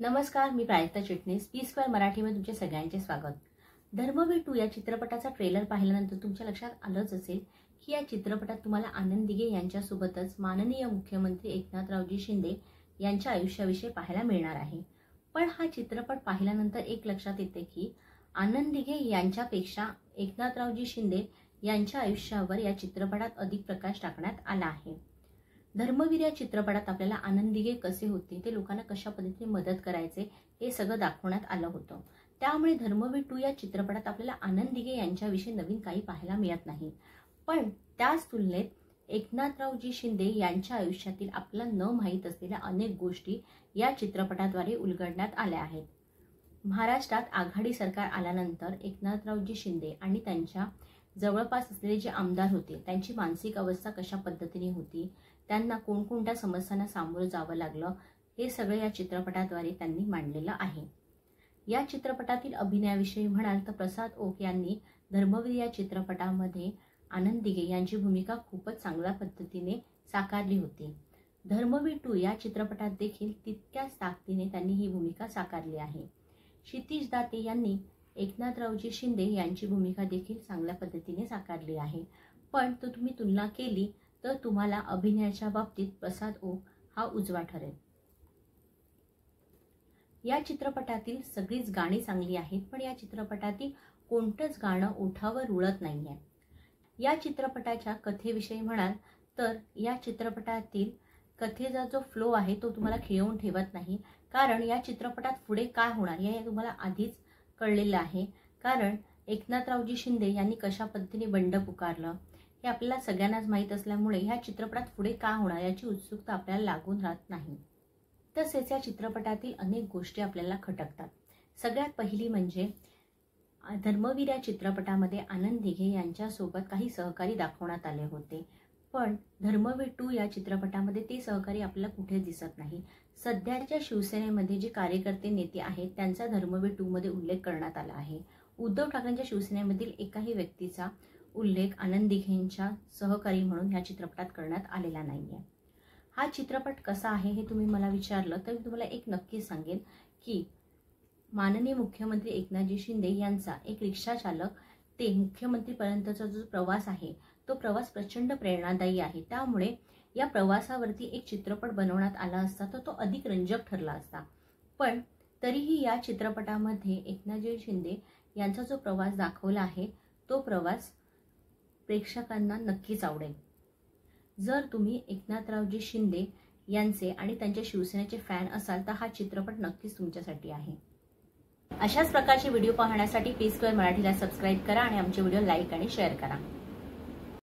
नमस्कार, मी प्राजक्ता चिटणीस P square मराठीमध्ये तुमचे सगळ्यांचे स्वागत। धर्मवीर 2 या चित्रपटाचा ट्रेलर पाहिल्यानंतर तुमच्या लक्षात आलंच असेल की या चित्रपटात तुम्हाला आनंद दिघे यांच्यासोबतच माननीय मुख्यमंत्री एकनाथरावजी शिंदे यांच्या आयुष्याविषयी पाहायला मिळणार आहे। पण हा चित्रपट पाहिल्यानंतर एक लक्षात येते की आनंद दिघे यांच्यापेक्षा एकनाथरावजी शिंदे यांच्या आयुष्यावर या चित्रपटात अधिक प्रकाश टाकण्यात आला आहे। धर्मवीर या चित्रपटात आपल्याला आनंद दिघे कसे होते, ते लोकांना कशा पद्धतीने मदत करायचे हे सगळं दाखवण्यात आलं होतं। त्यामुळे धर्मवीर 2 या चित्रपटात आपल्याला आनंद दिघे यांच्याविषयी नवीन काही पाहायला मिळत नाही। पण त्याच तुलनेत एकनाथरावजी शिंदे यांच्या आयुष्यातील आपल्याला न माहीत असलेल्या अनेक गोष्टी या चित्रपटाद्वारे उलगडण्यात आल्या आहेत। महाराष्ट्रात आघाडी सरकार आल्यानंतर एकनाथरावजी शिंदे आणि त्यांच्या जवळपास असलेले जे आमदार होते त्यांची मानसिक अवस्था कशा पद्धतीने होती, त्यांना कोणकोणत्या समस्यांना सामोरं जावं लागलं, हे सगळं या चित्रपटाद्वारे त्यांनी मांडलेलं आहे। या चित्रपटातील अभिनयाविषयी म्हणाल तर प्रसाद ओक यांनी धर्मवीर या चित्रपटामध्ये आनंद दिघे यांची भूमिका खूपच चांगल्या पद्धतीने साकारली होती। धर्मवीर 2 या चित्रपटात देखील तितक्याच ताकदीने त्यांनी ही भूमिका साकारली आहे। क्षितिज दाते यांनी एकनाथरावजी शिंदे यांची भूमिका देखील चांगल्या पद्धतीने साकारली आहे। पण तो तुम्ही तुलना केली तर तुम्हाला अभिनयाच्या बाबतीत प्रसाद ओक हा उजवा ठरेल। या चित्रपटातील सगळीच गाणी चांगली आहेत, पण या चित्रपटातील कोणतंच गाणं ओठावर रुळत नाहीये। या चित्रपटाच्या कथेविषयी म्हणाल तर या चित्रपटातील कथेचा जो फ्लो आहे तो तुम्हाला खिळवून ठेवत नाही, कारण या चित्रपटात पुढे काय होणार हे तुम्हाला आधीच कळलेलं आहे। कारण एकनाथरावजी शिंदे यांनी कशा पद्धतीने बंड पुकारलं हे आपल्याला सगळ्यांनाच माहीत असल्यामुळे ह्या चित्रपटात पुढे काय होणार याची उत्सुकता आपल्याला लागून राहत नाही। तसेच या चित्रपटातील अनेक गोष्टी आपल्याला खटकतात। सगळ्यात पहिली म्हणजे धर्मवीर या चित्रपटामध्ये आनंद दिघे यांच्यासोबत काही सहकारी दाखवण्यात आले होते, पण धर्मवीर 2 या चित्रपटामध्ये ते सहकारी आपल्याला कुठे दिसत नाही। सध्याच्या शिवसेनेमध्ये जे कार्यकर्ते नेते आहेत त्यांचा धर्मवीर 2 मध्ये उल्लेख करण्यात आला आहे। उद्धव ठाकरेंच्या शिवसेनेमधील एकाही व्यक्तीचा उल्लेख आनंद दिघेंच्या सहकारी म्हणून ह्या चित्रपटात करण्यात आलेला नाहीये। हा चित्रपट कसा आहे हे तुम्ही मला विचारलं तर मी तुम्हाला एक नक्की सांगेन की माननीय मुख्यमंत्री एकनाथजी शिंदे यांचा एक रिक्षा चालक ते मुख्यमंत्रीपर्यंतचा जो प्रवास आहे तो प्रवास प्रचंड प्रेरणादायी आहे। त्यामुळे या प्रवासावरती एक चित्रपट बनवण्यात आला असता तर तो अधिक रंजक ठरला असता। पण तरीही या चित्रपटामध्ये एकनाथजी शिंदे यांचा जो प्रवास दाखवला आहे तो प्रवास प्रेक्षकांना नक्कीच आवडेल। जर तुम्ही एकनाथरावजी शिंदे यांचे आणि त्यांच्या शिवसेनेचे फॅन असाल तर हा चित्रपट नक्कीच तुमच्यासाठी आहे। अशाच प्रकारचे व्हिडिओ पाहण्यासाठी पी स्क्वेअर मराठीला सबस्क्राईब करा आणि आमचे व्हिडिओ लाईक आणि शेअर करा।